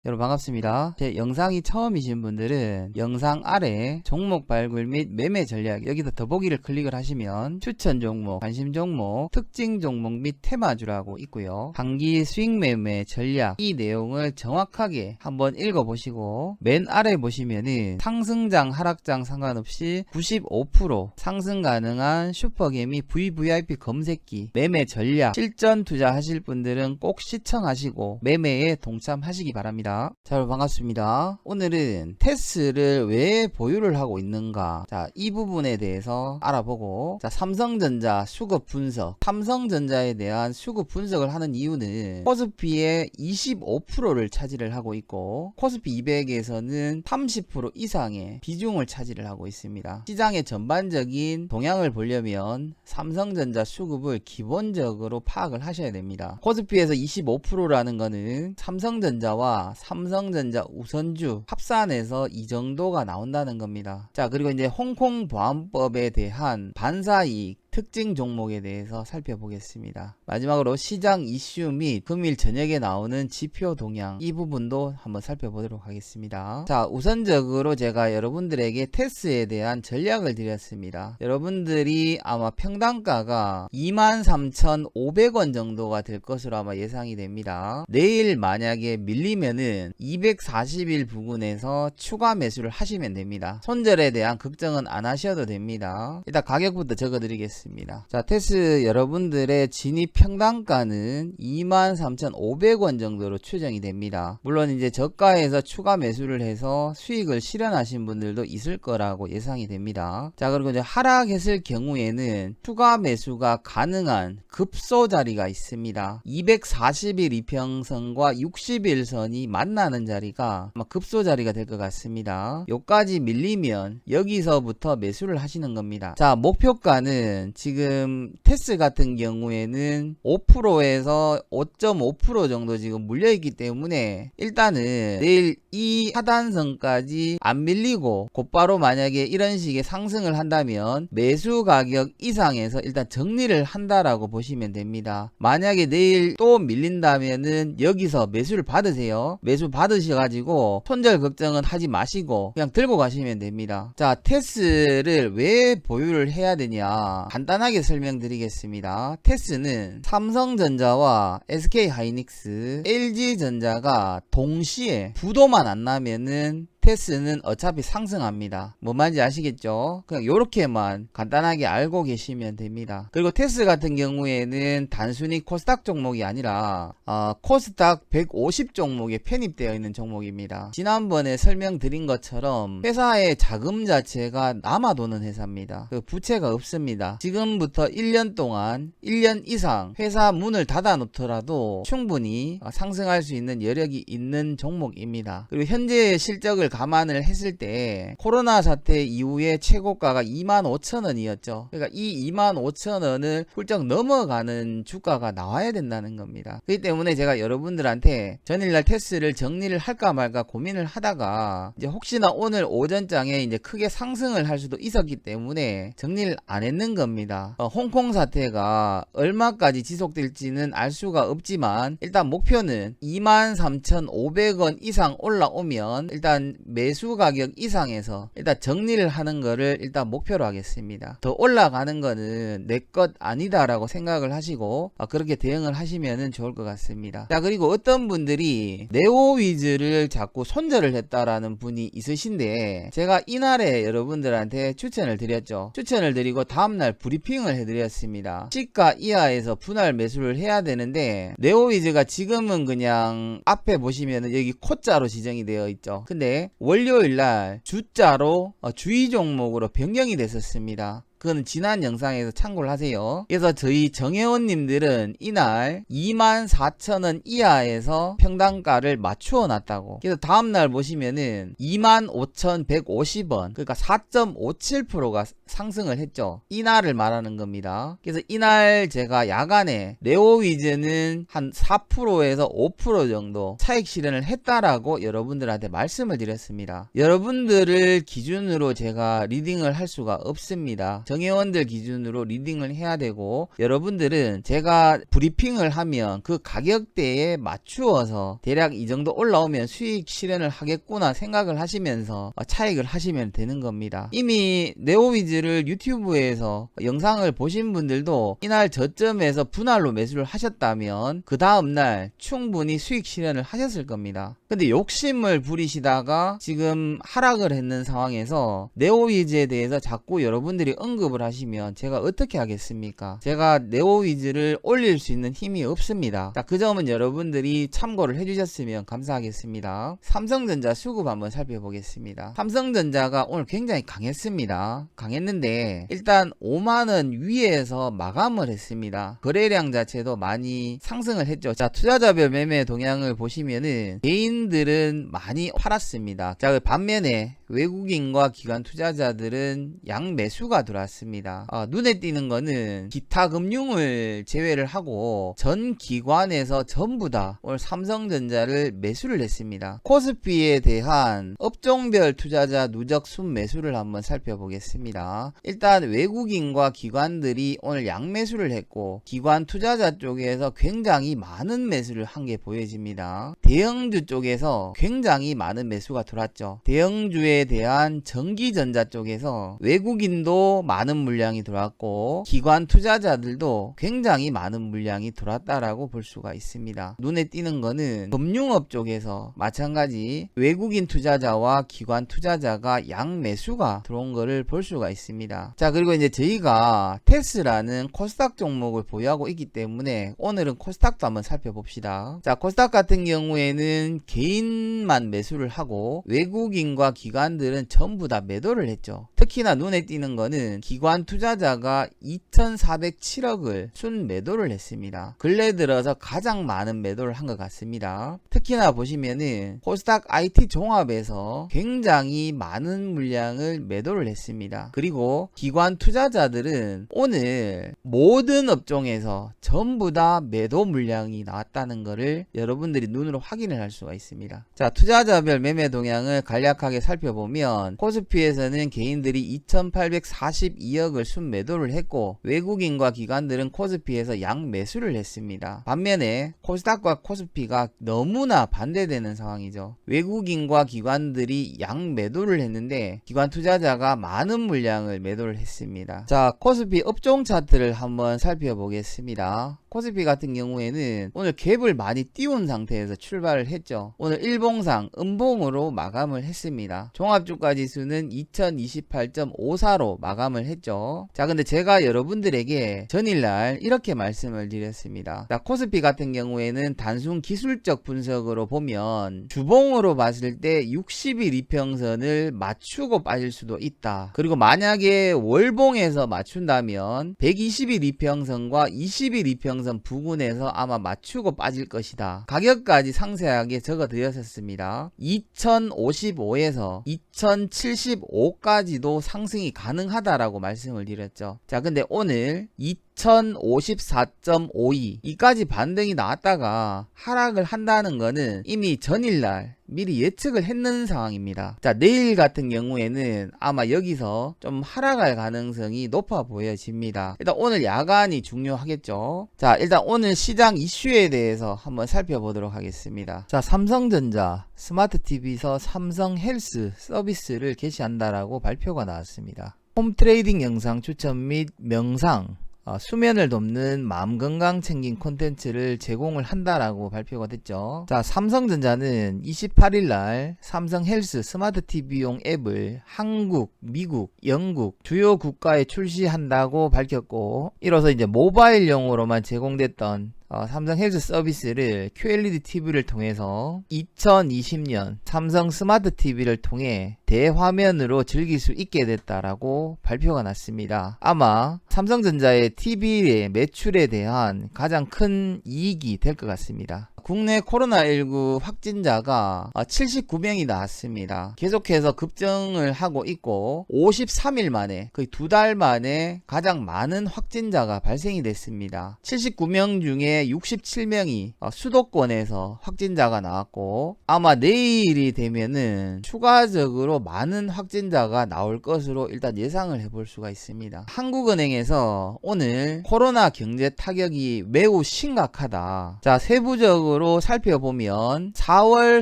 여러분 반갑습니다. 제 영상이 처음이신 분들은 영상 아래 종목 발굴 및 매매 전략 여기서 더보기를 클릭을 하시면 추천 종목, 관심 종목, 특징 종목 및 테마주라고 있고요. 단기 수익 매매 전략 이 내용을 정확하게 한번 읽어보시고 맨 아래 보시면은 상승장 하락장 상관없이 95% 상승 가능한 슈퍼개미 VVIP 검색기 매매 전략 실전 투자하실 분들은 꼭 시청하시고 매매에 동참하시기 바랍니다. 자, 여러분 반갑습니다. 오늘은 테스를 왜 보유를 하고 있는가, 자, 이 부분에 대해서 알아보고, 자, 삼성전자 수급 분석, 삼성전자에 대한 수급 분석을 하는 이유는 코스피의 25%를 차지를 하고 있고 코스피 200에서는 30% 이상의 비중을 차지를 하고 있습니다. 시장의 전반적인 동향을 보려면 삼성전자 수급을 기본적으로 파악을 하셔야 됩니다. 코스피에서 25%라는 거는 삼성전자와 삼성전자 우선주 합산해서 이 정도가 나온다는 겁니다. 자, 그리고 이제 홍콩 보안법에 대한 반사이익 특징 종목에 대해서 살펴보겠습니다. 마지막으로 시장 이슈 및 금일 저녁에 나오는 지표 동향 이 부분도 한번 살펴보도록 하겠습니다. 자, 우선적으로 제가 여러분들에게 테스에 대한 전략을 드렸습니다. 여러분들이 아마 평단가가 23,500원 정도가 될 것으로 아마 예상이 됩니다. 내일 만약에 밀리면은 240일 부근에서 추가 매수를 하시면 됩니다. 손절에 대한 걱정은 안 하셔도 됩니다. 일단 가격부터 적어드리겠습니다. 자, 테스 여러분들의 진입 평단가는 23,500원 정도로 추정이 됩니다. 물론 이제 저가에서 추가 매수를 해서 수익을 실현하신 분들도 있을 거라고 예상이 됩니다. 자, 그리고 이제 하락했을 경우에는 추가 매수가 가능한 급소 자리가 있습니다. 240일 이평선과 60일선이 만나는 자리가 아마 급소 자리가 될 것 같습니다. 요까지 밀리면 여기서부터 매수를 하시는 겁니다. 자, 목표가는 지금 테스 같은 경우에는 5%에서 5.5% 정도 지금 물려있기 때문에 일단은 내일 이 하단선까지 안 밀리고 곧바로 만약에 이런 식의 상승을 한다면 매수 가격 이상에서 일단 정리를 한다라고 보시면 됩니다. 만약에 내일 또 밀린다면은 여기서 매수를 받으세요. 매수 받으셔가지고 손절 걱정은 하지 마시고 그냥 들고 가시면 됩니다. 자, 테스를 왜 보유를 해야 되냐, 간단하게 설명드리겠습니다. 테스는 삼성전자와 SK하이닉스, LG전자가 동시에 부도만 안 나면은 테스는 어차피 상승합니다. 뭔 말인지 아시겠죠? 그냥 요렇게만 간단하게 알고 계시면 됩니다. 그리고 테스 같은 경우에는 단순히 코스닥 종목이 아니라 코스닥 150 종목에 편입되어 있는 종목입니다. 지난번에 설명드린 것처럼 회사의 자금 자체가 남아도는 회사입니다. 그 부채가 없습니다. 지금부터 1년 동안 1년 이상 회사 문을 닫아 놓더라도 충분히 상승할 수 있는 여력이 있는 종목입니다. 그리고 현재의 실적을 감안을 했을 때 코로나 사태 이후에 최고가가 25,000원이었죠. 그러니까 이 25,000원을 훌쩍 넘어가는 주가가 나와야 된다는 겁니다. 그렇기 때문에 제가 여러분들한테 전일날 테스를 정리를 할까 말까 고민을 하다가 이제 혹시나 오늘 오전장에 이제 크게 상승을 할 수도 있었기 때문에 정리를 안 했는 겁니다. 홍콩 사태가 얼마까지 지속될지는 알 수가 없지만 일단 목표는 23,500원 이상 올라오면 일단 매수 가격 이상에서 일단 정리를 하는 거를 일단 목표로 하겠습니다. 더 올라가는 거는 내 것 아니다 라고 생각을 하시고 그렇게 대응을 하시면 좋을 것 같습니다. 자, 그리고 어떤 분들이 네오위즈를 자꾸 손절을 했다라는 분이 있으신데 제가 이날에 여러분들한테 추천을 드렸죠. 추천을 드리고 다음날 브리핑을 해드렸습니다. 시가 이하에서 분할 매수를 해야 되는데 네오위즈가 지금은 그냥 앞에 보시면은 여기 코자로 지정이 되어 있죠. 근데 월요일날 주자로 주의 종목으로 변경이 됐었습니다. 그건 지난 영상에서 참고를 하세요. 그래서 저희 정회원님들은 이날 24,000원 이하에서 평단가를 맞추어 놨다고. 그래서 다음날 보시면은 25,150원, 그러니까 4.57%가 상승을 했죠. 이날을 말하는 겁니다. 그래서 이날 제가 야간에 네오위즈는 한 4%에서 5% 정도 차익 실현을 했다라고 여러분들한테 말씀을 드렸습니다. 여러분들을 기준으로 제가 리딩을 할 수가 없습니다. 정회원들 기준으로 리딩을 해야 되고, 여러분들은 제가 브리핑을 하면 그 가격대에 맞추어서 대략 이 정도 올라오면 수익 실현을 하겠구나 생각을 하시면서 차익을 하시면 되는 겁니다. 이미 네오위즈를 유튜브에서 영상을 보신 분들도 이날 저점에서 분할로 매수를 하셨다면 그 다음날 충분히 수익 실현을 하셨을 겁니다. 근데 욕심을 부리시다가 지금 하락을 했는 상황에서 네오위즈에 대해서 자꾸 여러분들이 언급을 하시면 제가 어떻게 하겠습니까? 제가 네오위즈를 올릴 수 있는 힘이 없습니다. 자, 그 점은 여러분들이 참고를 해주셨으면 감사하겠습니다. 삼성전자 수급 한번 살펴보겠습니다. 삼성전자가 오늘 굉장히 강했습니다. 강했는데 일단 5만원 위에서 마감을 했습니다. 거래량 자체도 많이 상승을 했죠. 자, 투자자별 매매 동향을 보시면은 개인들은 많이 팔았습니다. 자, 반면에 외국인과 기관 투자자들은 양매수가 들어왔습니다. 눈에 띄는 거는 기타 금융을 제외를 하고 전 기관에서 전부 다 오늘 삼성전자를 매수를 했습니다. 코스피에 대한 업종별 투자자 누적 순매수를 한번 살펴보겠습니다. 일단 외국인과 기관들이 오늘 양매수를 했고 기관 투자자 쪽에서 굉장히 많은 매수를 한 게 보여집니다. 대형주 쪽에서 굉장히 많은 매수가 들어왔죠. 대형주에 대한 전기전자 쪽에서 외국인도 많은 물량이 들어왔고 기관 투자자들도 굉장히 많은 물량이 들어왔다라고 볼 수가 있습니다. 눈에 띄는 거는 금융업 쪽에서 마찬가지 외국인 투자자와 기관 투자자가 양매수가 들어온 거를 볼 수가 있습니다. 자, 그리고 이제 저희가 테스라는 코스닥 종목을 보유하고 있기 때문에 오늘은 코스닥도 한번 살펴봅시다. 자, 코스닥 같은 경우에는 개인만 매수를 하고 외국인과 기관들은 전부 다 매도를 했죠. 특히나 눈에 띄는 거는 기관 투자자가 2,407억을 순 매도를 했습니다. 근래 들어서 가장 많은 매도를 한 것 같습니다. 특히나 보시면은 코스닥 IT 종합에서 굉장히 많은 물량을 매도를 했습니다. 그리고 기관 투자자들은 오늘 모든 업종에서 전부 다 매도 물량이 나왔다는 것을 여러분들이 눈으로 확인을 할 수가 있습니다. 자, 투자자별 매매 동향을 간략하게 살펴보면 코스피에서는 개인들이 2,842억을 순매도를 했고 외국인과 기관들은 코스피에서 양매수를 했습니다. 반면에 코스닥과 코스피가 너무나 반대되는 상황이죠. 외국인과 기관들이 양매도를 했는데 기관 투자자가 많은 물량을 매도를 했습니다. 자, 코스피 업종 차트를 한번 살펴보겠습니다. 코스피 같은 경우에는 오늘 갭을 많이 띄운 상태에서 출발을 했죠. 오늘 일봉상 음봉으로 마감을 했습니다. 종합주가 지수는 2028.54로 마감을 했죠. 자, 근데 제가 여러분들에게 전일날 이렇게 말씀을 드렸습니다. 자, 코스피 같은 경우에는 단순 기술적 분석으로 보면 주봉으로 봤을 때 60일 이평선을 맞추고 빠질 수도 있다. 그리고 만약에 월봉에서 맞춘다면 120일 이평선과 20일 이평선 부근에서 아마 맞추고 빠질 것이다. 가격까지 상세하게 적어 드렸었습니다. 2055에서 2075까지도 상승이 가능하다라고 말씀을 드렸죠. 자, 근데 오늘 2054.52 이까지 반등이 나왔다가 하락을 한다는 거는 이미 전일날 미리 예측을 했는 상황입니다. 자, 내일 같은 경우에는 아마 여기서 좀 하락할 가능성이 높아 보여집니다. 일단 오늘 야간이 중요하겠죠. 자, 일단 오늘 시장 이슈에 대해서 한번 살펴보도록 하겠습니다. 자, 삼성전자 스마트 TV에서 삼성 헬스 서비스를 개시한다라고 발표가 나왔습니다. 홈트레이딩 영상 추천 및 명상 수면을 돕는 마음건강 챙긴 콘텐츠를 제공을 한다라고 발표가 됐죠. 자, 삼성전자는 28일날 삼성 헬스 스마트 TV용 앱을 한국, 미국, 영국 주요 국가에 출시한다고 밝혔고, 이로써 이제 모바일용으로만 제공됐던 삼성 헬스 서비스를 QLED TV를 통해서 2020년 삼성 스마트 TV를 통해 대화면으로 즐길 수 있게 됐다라고 발표가 났습니다. 아마 삼성전자의 TV의 매출에 대한 가장 큰 이익이 될 것 같습니다. 국내 코로나19 확진자가 79명이 나왔습니다. 계속해서 급증을 하고 있고 53일 만에 거의 2달 만에 가장 많은 확진자가 발생이 됐습니다. 79명 중에 67명이 수도권에서 확진자가 나왔고 아마 내일이 되면은 추가적으로 많은 확진자가 나올 것으로 일단 예상을 해볼 수가 있습니다. 한국은행에서 오늘 코로나 경제 타격이 매우 심각하다. 자, 세부적으로 살펴보면 4월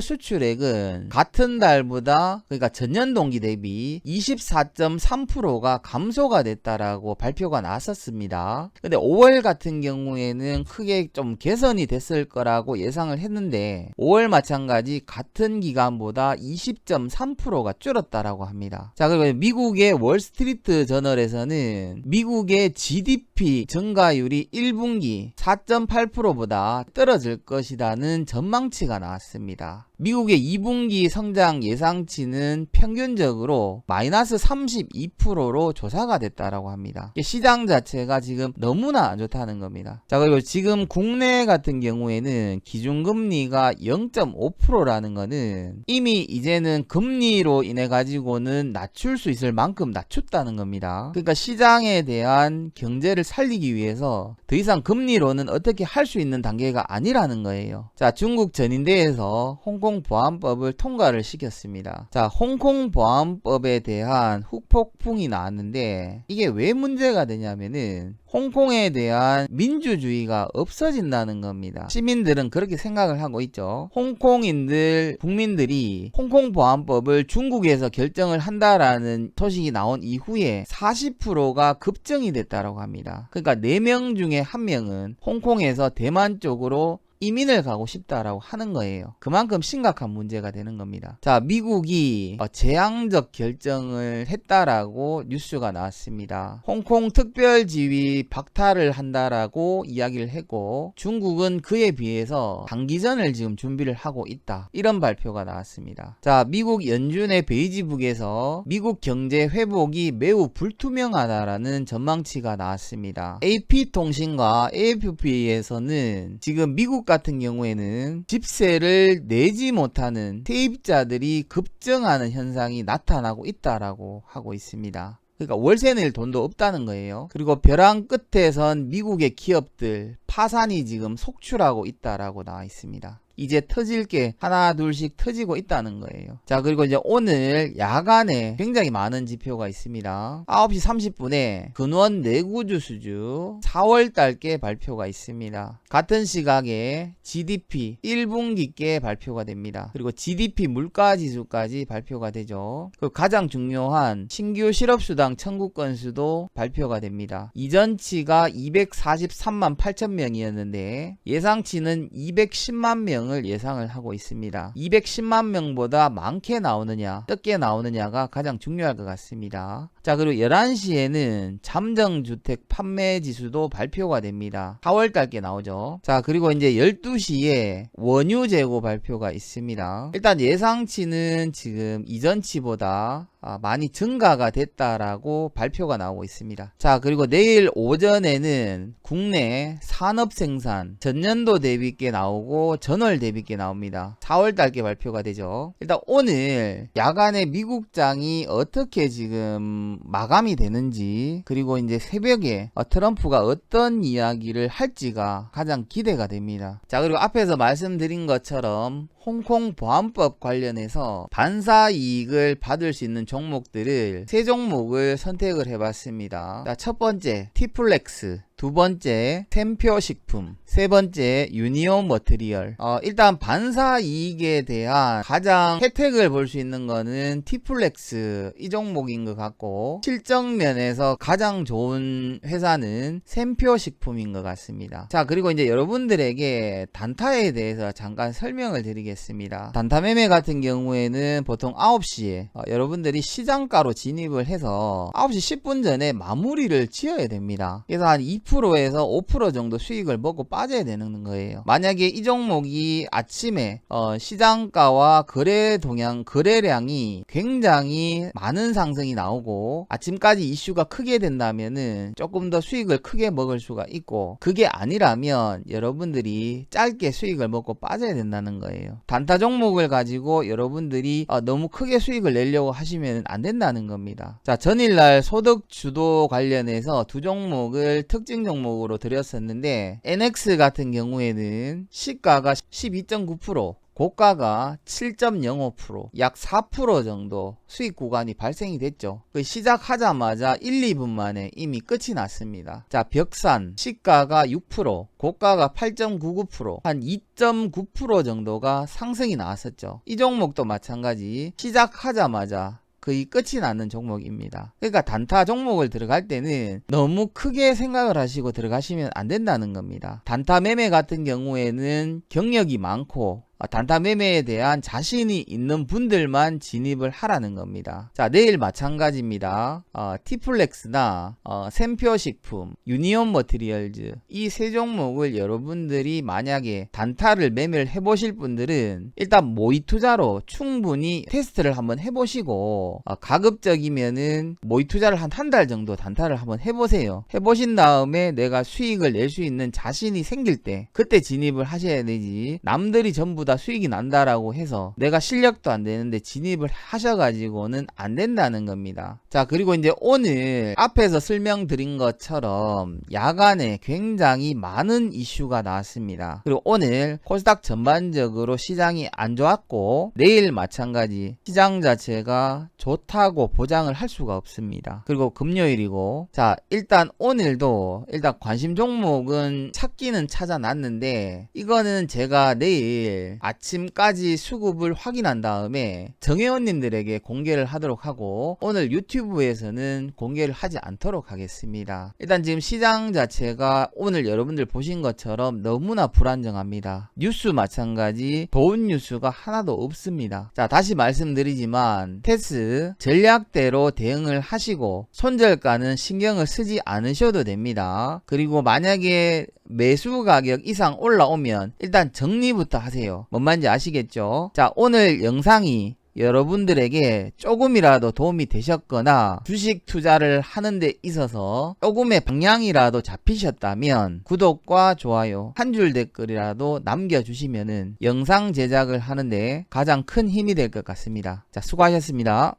수출액은 같은 달보다 그러니까 전년 동기 대비 24.3%가 감소가 됐다라고 발표가 나왔었습니다. 근데 5월 같은 경우에는 크게 좀 개선이 됐을 거라고 예상을 했는데 5월 마찬가지 같은 기간보다 20.3%가 줄었다라고 합니다. 자, 그리고 미국의 월스트리트 저널에서는 미국의 GDP 증가율이 1분기 4.8%보다 떨어질 것이라는 전망치가 나왔습니다. 미국의 2분기 성장 예상치는 평균적으로 마이너스 32%로 조사가 됐다라고 합니다. 시장 자체가 지금 너무나 안 좋다는 겁니다. 자, 그리고 지금 국내 같은 경우에는 기준금리가 0.5%라는 거는 이미 이제는 금리로 인해 가지고는 낮출 수 있을 만큼 낮췄다는 겁니다. 그러니까 시장에 대한 경제를 살리기 위해서 더 이상 금리로는 어떻게 할 수 있는 단계가 아니라는 거예요. 자, 중국 전인대에서 홍콩 보안법을 통과를 시켰습니다. 자, 홍콩 보안법에 대한 후폭풍이 나왔는데 이게 왜 문제가 되냐면은 홍콩에 대한 민주주의가 없어진다는 겁니다. 시민들은 그렇게 생각을 하고 있죠. 홍콩인들, 국민들이 홍콩 보안법을 중국에서 결정을 한다라는 소식이 나온 이후에 40%가 급증이 됐다고 합니다. 그러니까 4명 중에 1명은 홍콩에서 대만 쪽으로 이민을 가고 싶다라고 하는 거예요. 그만큼 심각한 문제가 되는 겁니다. 자, 미국이 재앙적 결정을 했다라고 뉴스가 나왔습니다. 홍콩 특별지위 박탈을 한다라고 이야기를 했고 중국은 그에 비해서 단기전을 지금 준비를 하고 있다. 이런 발표가 나왔습니다. 자, 미국 연준의 베이지북에서 미국 경제 회복이 매우 불투명하다라는 전망치가 나왔습니다. AP통신과 AFP에서는 지금 미국 같은 경우에는 집세를 내지 못하는 세입자들이 급증하는 현상이 나타나고 있다라고 하고 있습니다. 그러니까 월세 낼 돈도 없다는 거예요. 그리고 벼랑 끝에선 미국의 기업들 파산이 지금 속출하고 있다라고 나와 있습니다. 이제 터질 게 하나 둘씩 터지고 있다는 거예요. 자, 그리고 이제 오늘 야간에 굉장히 많은 지표가 있습니다. 9시 30분에 근원 내구주 수주 4월달께 발표가 있습니다. 같은 시각에 GDP 1분기께 발표가 됩니다. 그리고 GDP 물가지수까지 발표가 되죠. 그리고 가장 중요한 신규 실업수당 청구 건수도 발표가 됩니다. 이전치가 243만 8천 명이었는데 예상치는 210만 명 을 예상을 하고 있습니다. 210만 명보다 많게 나오느냐 적게 나오느냐가 가장 중요할 것 같습니다. 자, 그리고 11시에는 잠정주택 판매 지수도 발표가 됩니다. 4월달께 나오죠. 자, 그리고 이제 12시에 원유 재고 발표가 있습니다. 일단 예상치는 지금 이전치보다 많이 증가가 됐다라고 발표가 나오고 있습니다. 자, 그리고 내일 오전에는 국내 산업생산 전년도 대비께 나오고 전월 대비께 나옵니다. 4월달께 발표가 되죠. 일단 오늘 야간에 미국장이 어떻게 지금 마감이 되는지 그리고 이제 새벽에 트럼프가 어떤 이야기를 할지가 가장 기대가 됩니다. 자, 그리고 앞에서 말씀드린 것처럼 홍콩 보안법 관련해서 반사 이익을 받을 수 있는 종목들을 3종목을 선택을 해봤습니다. 자, 첫 번째 티플렉스, 두 번째 템표식품, 세 번째 유니온 머티리얼. 일단 반사 이익에 대한 가장 혜택을 볼 수 있는 거는 티플렉스 이 종목인 것 같고 실적면에서 가장 좋은 회사는 샘표식품인 것 같습니다. 자, 그리고 이제 여러분들에게 단타에 대해서 잠깐 설명을 드리겠습니다. 단타 매매 같은 경우에는 보통 9시에 여러분들이 시장가로 진입을 해서 9시 10분 전에 마무리를 지어야 됩니다. 그래서 한 10%에서 5% 정도 수익을 먹고 빠져야 되는 거예요. 만약에 이 종목이 아침에 시장가와 거래량이 굉장히 많은 상승이 나오고 아침까지 이슈가 크게 된다면은 조금 더 수익을 크게 먹을 수가 있고, 그게 아니라면 여러분들이 짧게 수익을 먹고 빠져야 된다는 거예요. 단타 종목을 가지고 여러분들이 너무 크게 수익을 내려고 하시면 안 된다는 겁니다. 자, 전일날 소득 주도 관련해서 두 종목을 특징 종목으로 드렸었는데, NX 같은 경우에는 시가가 12.9%, 고가가 7.05%, 약 4% 정도 수익 구간이 발생이 됐죠. 시작하자마자 1, 2분 만에 이미 끝이 났습니다. 자, 벽산 시가가 6%, 고가가 8.99%, 한 2.9% 정도가 상승이 나왔었죠. 이 종목도 마찬가지 시작하자마자 거의 끝이 나는 종목입니다. 그러니까 단타 종목을 들어갈 때는 너무 크게 생각을 하시고 들어가시면 안 된다는 겁니다. 단타 매매 같은 경우에는 경력이 많고 단타 매매에 대한 자신이 있는 분들만 진입을 하라는 겁니다. 자, 내일 마찬가지입니다. 티플렉스나 샘표식품, 유니온 머티리얼즈, 이 세 종목을 여러분들이 만약에 단타를 매매를 해보실 분들은 일단 모의 투자로 충분히 테스트를 한번 해보시고, 가급적이면은 모의 투자를 한 달 정도 단타를 한번 해보세요. 해보신 다음에 내가 수익을 낼 수 있는 자신이 생길 때 그때 진입을 하셔야 되지, 남들이 전부 다 수익이 난다라고 해서 내가 실력도 안 되는데 진입을 하셔가지고는 안 된다는 겁니다. 자, 그리고 이제 오늘 앞에서 설명드린 것처럼 야간에 굉장히 많은 이슈가 나왔습니다. 그리고 오늘 코스닥 전반적으로 시장이 안 좋았고, 내일 마찬가지 시장 자체가 좋다고 보장을 할 수가 없습니다. 그리고 금요일이고, 자, 일단 오늘도 일단 관심 종목은 찾기는 찾아놨는데, 이거는 제가 내일 아침까지 수급을 확인한 다음에 정회원님들에게 공개를 하도록 하고, 오늘 유튜브에서는 공개를 하지 않도록 하겠습니다. 일단 지금 시장 자체가 오늘 여러분들 보신 것처럼 너무나 불안정합니다. 뉴스 마찬가지 좋은 뉴스가 하나도 없습니다. 자, 다시 말씀드리지만 테스 전략대로 대응을 하시고 손절가는 신경을 쓰지 않으셔도 됩니다. 그리고 만약에 매수 가격 이상 올라오면 일단 정리부터 하세요. 뭔 말인지 아시겠죠? 자, 오늘 영상이 여러분들에게 조금이라도 도움이 되셨거나 주식 투자를 하는 데 있어서 조금의 방향이라도 잡히셨다면 구독과 좋아요, 한 줄 댓글이라도 남겨주시면은 영상 제작을 하는데 가장 큰 힘이 될 것 같습니다. 자, 수고하셨습니다.